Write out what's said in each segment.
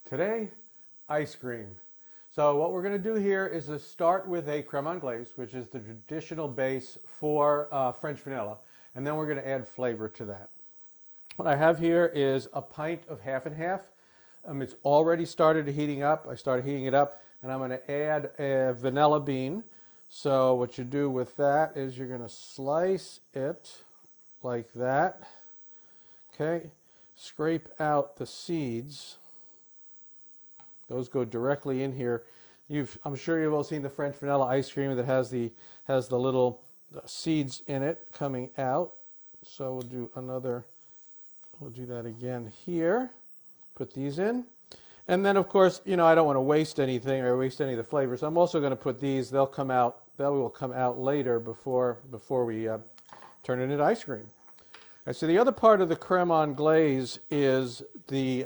Today, ice cream. So what we're going to do here is to start with a crème anglaise, which is the traditional base for French vanilla, and then we're going to add flavor to that. What I have here is a pint of half and half. It's already started heating up. I started heating it up, and I'm going to add a vanilla bean. So what you do with that is you're going to slice it like that. Okay, scrape out the seeds. Those go directly in here. I'm sure you've all seen the French vanilla ice cream that has the little seeds in it coming out. So we'll do that again here. Put these in. And then of course, I don't want to waste anything or waste any of the flavors. So I'm also going to put these, they will come out later before we turn it into ice cream. Right, so the other part of the crème anglaise is the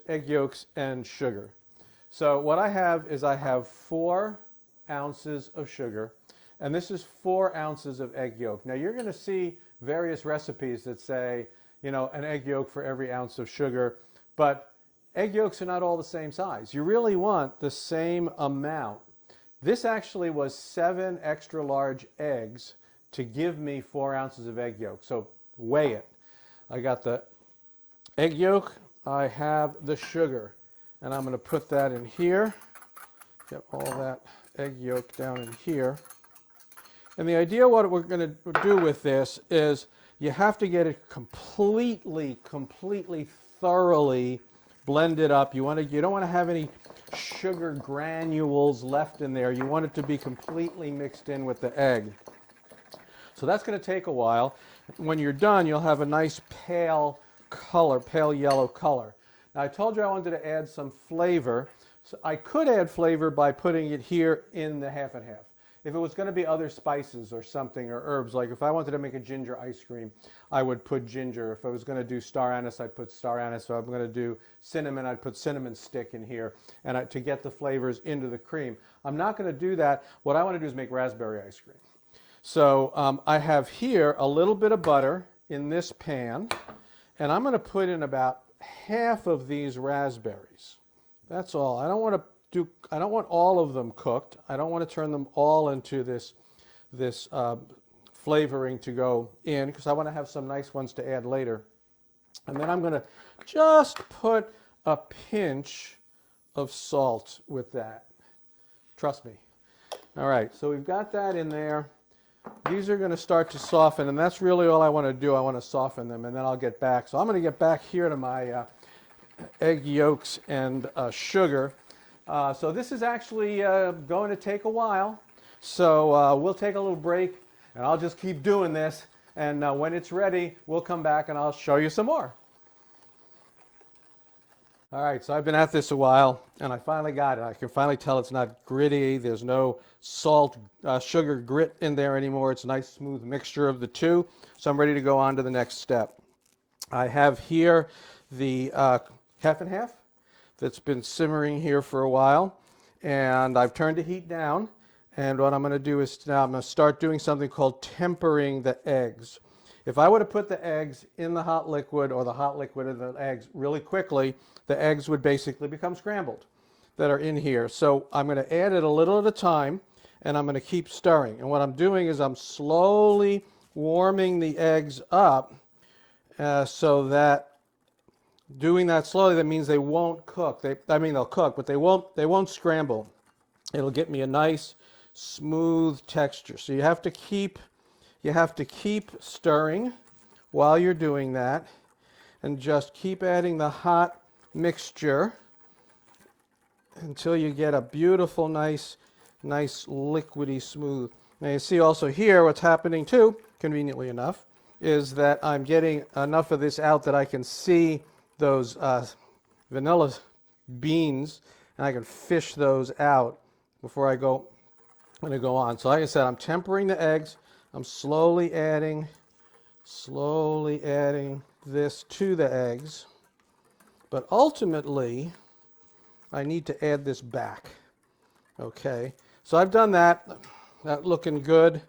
egg yolks and sugar. So what I have 4 ounces of sugar, and this is 4 ounces of egg yolk. Now you're going to see various recipes that say, an egg yolk for every ounce of sugar, but egg yolks are not all the same size. You really want the same amount. This actually was 7 extra large eggs to give me 4 ounces of egg yolk. So weigh it. I got the egg yolk. I have the sugar, and I'm going to put that in here, get all that egg yolk down in here. And the idea what we're going to do with this is you have to get it completely thoroughly blended up. You don't want to have any sugar granules left in there. You want it to be completely mixed in with the egg. So that's going to take a while. When you're done, you'll have a nice pale yellow color. Now I told you I wanted to add some flavor. So I could add flavor by putting it here in the half and half. If it was going to be other spices or something or herbs, like if I wanted to make a ginger ice cream, I would put ginger. If I was going to do star anise, I'd put star anise. If I'm going to do cinnamon, I'd put cinnamon stick in here and to get the flavors into the cream. I'm not going to do that. What I want to do is make raspberry ice cream. So I have here a little bit of butter in this pan, and I'm going to put in about half of these raspberries. That's all. I don't want all of them cooked. I don't want to turn them all into this flavoring to go in, because I want to have some nice ones to add later. And then I'm going to just put a pinch of salt with that. Trust me. All right, so we've got that in there. These are going to start to soften, and that's really all I want to do. I want to soften them, and then I'll get back. So I'm going to get back here to my egg yolks and sugar. So this is actually going to take a while. So we'll take a little break, and I'll just keep doing this. And when it's ready, we'll come back, and I'll show you some more. All right, so I've been at this a while, and I finally got it. I can finally tell it's not gritty. There's no salt, sugar grit in there anymore. It's a nice, smooth mixture of the two. So I'm ready to go on to the next step. I have here the half and half that's been simmering here for a while, and I've turned the heat down. And what I'm going to do is now I'm going to start doing something called tempering the eggs. If I were to put the eggs in the hot liquid or the hot liquid in the eggs really quickly, the eggs would basically become scrambled that are in here. So I'm going to add it a little at a time, and I'm going to keep stirring. And what I'm doing is I'm slowly warming the eggs up so that doing that slowly, that means they won't cook. They'll cook, but they won't scramble. It'll get me a nice, smooth texture. So you have to keep stirring while you're doing that, and just keep adding the hot mixture until you get a beautiful, nice liquidy smooth. Now you see also here what's happening too, conveniently enough, is that I'm getting enough of this out that I can see those vanilla beans, and I can fish those out before I'm going to go on. So like I said, I'm tempering the eggs. I'm slowly adding this to the eggs. But ultimately, I need to add this back. Okay, so I've done that. That's looking good.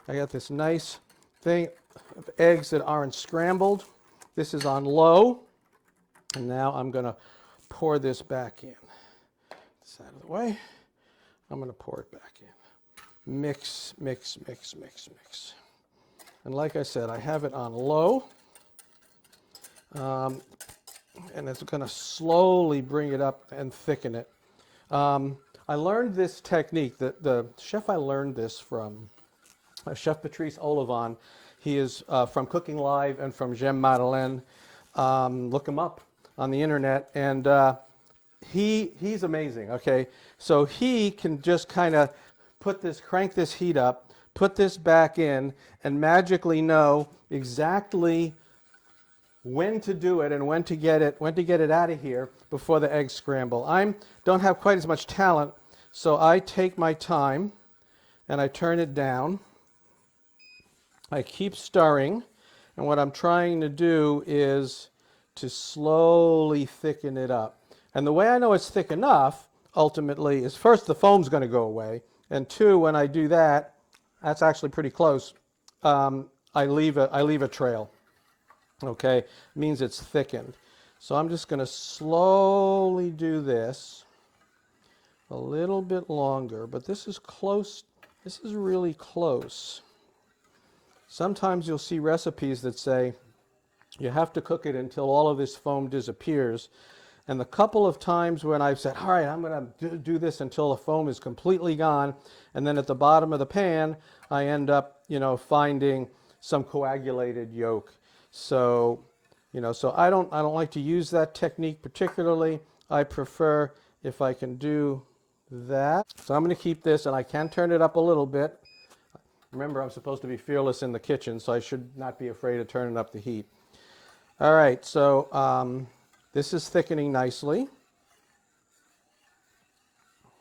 I got this nice thing of eggs that aren't scrambled. This is on low. And now I'm going to pour this back in. This out of the way. I'm going to pour it back in. Mix, mix, mix, mix, mix. And like I said, I have it on low. And it's going to slowly bring it up and thicken it. I learned this technique. The chef I learned this from, Chef Patrice Olivon. He is from Cooking Live and from Madeleine. Look him up on the internet. And he's amazing, okay? So he can just kind of crank this heat up, put this back in, and magically know exactly when to do it and when to get it out of here before the eggs scramble. I don't have quite as much talent, so I take my time and I turn it down. I keep stirring, and what I'm trying to do is to slowly thicken it up. And the way I know it's thick enough, ultimately, is first, the foam's going to go away, and two, when I do that, that's actually pretty close, I leave a trail. Okay, it means it's thickened. So I'm just going to slowly do this a little bit longer, but this is close. This is really close. Sometimes you'll see recipes that say you have to cook it until all of this foam disappears. And the couple of times when I've said, all right, I'm going to do this until the foam is completely gone, and then at the bottom of the pan, I end up, finding some coagulated yolk. So, so I don't like to use that technique particularly. I prefer if I can do that. So I'm going to keep this, and I can turn it up a little bit. Remember, I'm supposed to be fearless in the kitchen, so I should not be afraid of turning up the heat. All right, so this is thickening nicely.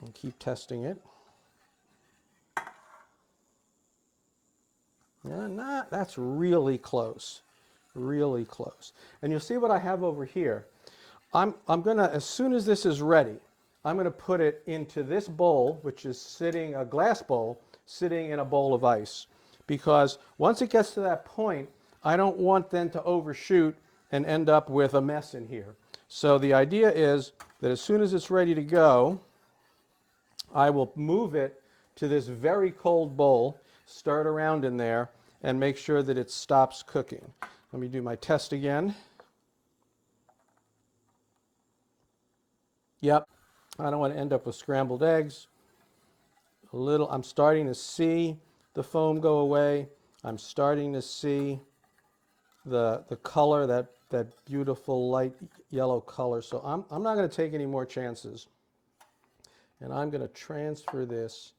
I'll keep testing it. That's really close. Really close. And you'll see what I have over here. I'm going to, as soon as this is ready, I'm going to put it into this bowl, which is a glass bowl, sitting in a bowl of ice. Because once it gets to that point, I don't want then to overshoot and end up with a mess in here. So the idea is that as soon as it's ready to go, I will move it to this very cold bowl, stir it around in there, and make sure that it stops cooking. Let me do my test again. Yep, I don't want to end up with scrambled eggs. I'm starting to see the foam go away. I'm starting to see the color, that beautiful light yellow color. So I'm not going to take any more chances. And I'm going to transfer this.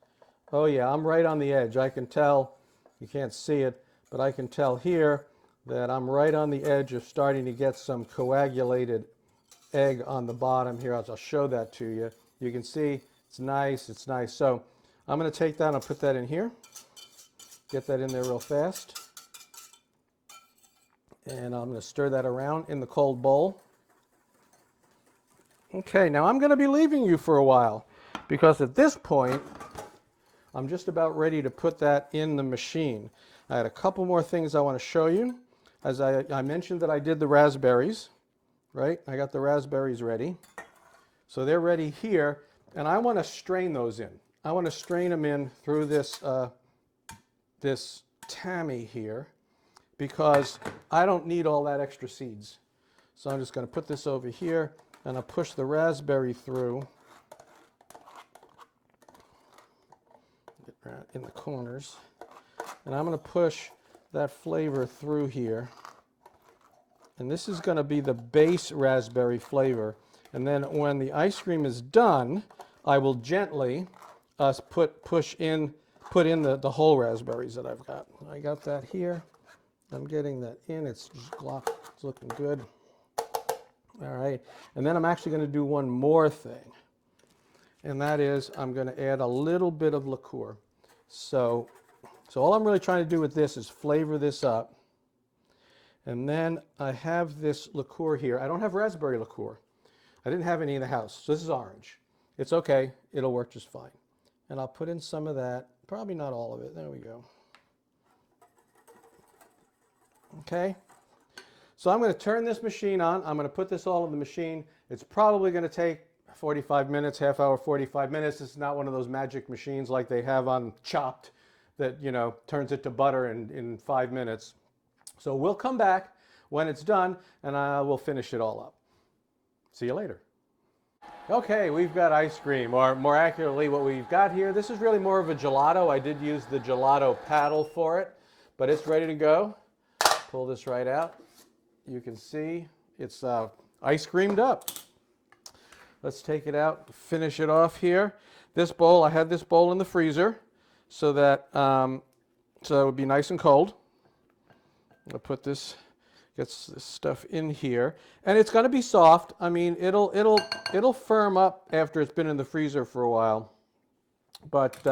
Oh yeah, I'm right on the edge. I can tell, you can't see it, but I can tell here that I'm right on the edge of starting to get some coagulated egg on the bottom here. I'll show that to you. You can see it's nice, it's nice. So I'm going to take that and put that in here. Get that in there real fast. And I'm going to stir that around in the cold bowl. Okay, now I'm going to be leaving you for a while because at this point, I'm just about ready to put that in the machine. I had a couple more things I want to show you. As I mentioned that I did the raspberries, right? I got the raspberries ready. So they're ready here, and I want to strain those in. I want to strain them in through this, this tammy here because I don't need all that extra seeds. So I'm just going to put this over here, and I'll push the raspberry through. Get right in the corners. And I'm going to push that flavor through here. And this is going to be the base raspberry flavor. And then when the ice cream is done, I will gently put in the whole raspberries that I've got. I got that here. I'm getting that in. It's looking good. All right. And then I'm actually going to do one more thing. And that is I'm going to add a little bit of liqueur. So all I'm really trying to do with this is flavor this up. And then I have this liqueur here. I don't have raspberry liqueur. I didn't have any in the house. So this is orange. It's okay. It'll work just fine. And I'll put in some of that. Probably not all of it. There we go. Okay. So I'm going to turn this machine on. I'm going to put this all in the machine. It's probably going to take 45 minutes, half hour, 45 minutes. It's not one of those magic machines like they have on Chopped that, you know, turns it to butter in 5 minutes. So we'll come back when it's done and we'll finish it all up. See you later. Okay, we've got ice cream, or more accurately what we've got here. This is really more of a gelato. I did use the gelato paddle for it, but it's ready to go. Pull this right out. You can see it's ice creamed up. Let's take it out, finish it off here. This bowl, I had this bowl in the freezer so that it would be nice and cold. I'll put this, gets this stuff in here, and it's going to be soft. I mean, it'll firm up after it's been in the freezer for a while. But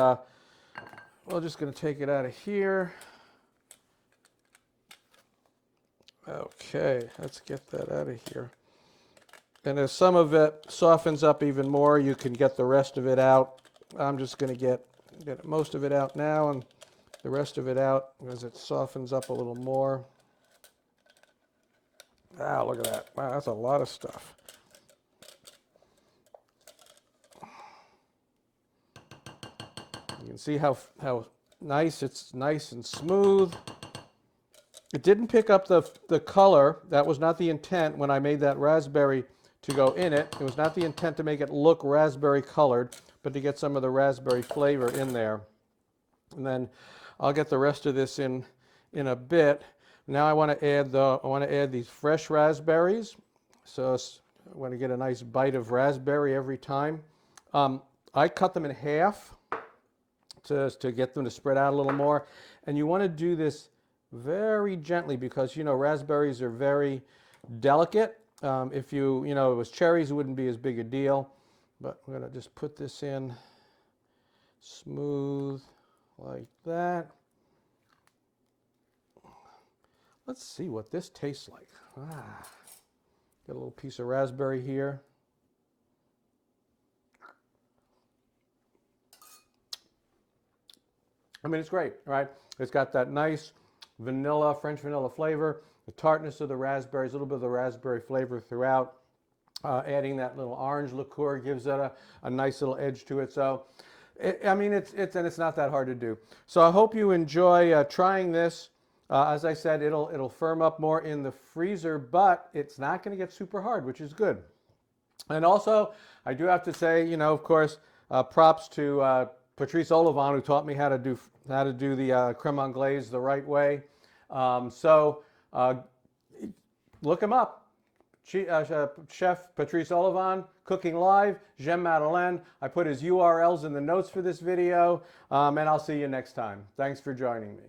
we're just going to take it out of here. Okay, let's get that out of here. And as some of it softens up even more, you can get the rest of it out. I'm just going to get most of it out now and the rest of it out as it softens up a little more. Ah, look at that. Wow, that's a lot of stuff. You can see how nice, it's nice and smooth. It didn't pick up the color. That was not the intent when I made that raspberry to go in it. It was not the intent to make it look raspberry colored, but to get some of the raspberry flavor in there. And then I'll get the rest of this in a bit. Now I want to add these fresh raspberries. So I want to get a nice bite of raspberry every time. I cut them in half to get them to spread out a little more. And you want to do this very gently because, you know, raspberries are very delicate. If it was cherries, it wouldn't be as big a deal. But I'm going to just put this in smooth like that. Let's see what this tastes like. Got a little piece of raspberry here. I mean, it's great, right? It's got that nice vanilla, French vanilla flavor, the tartness of the raspberries, a little bit of the raspberry flavor throughout. Adding that little orange liqueur gives it a nice little edge to it. So, it's not that hard to do. So I hope you enjoy trying this. As I said, it'll firm up more in the freezer, but it's not going to get super hard, which is good. And also, I do have to say, you know, of course, props to Patrice Olivon, who taught me how to do the crème anglaise the right way. Look him up. Chef Patrice Olivon, Cooking Live, Madeleine. I put his URLs in the notes for this video, and I'll see you next time. Thanks for joining me.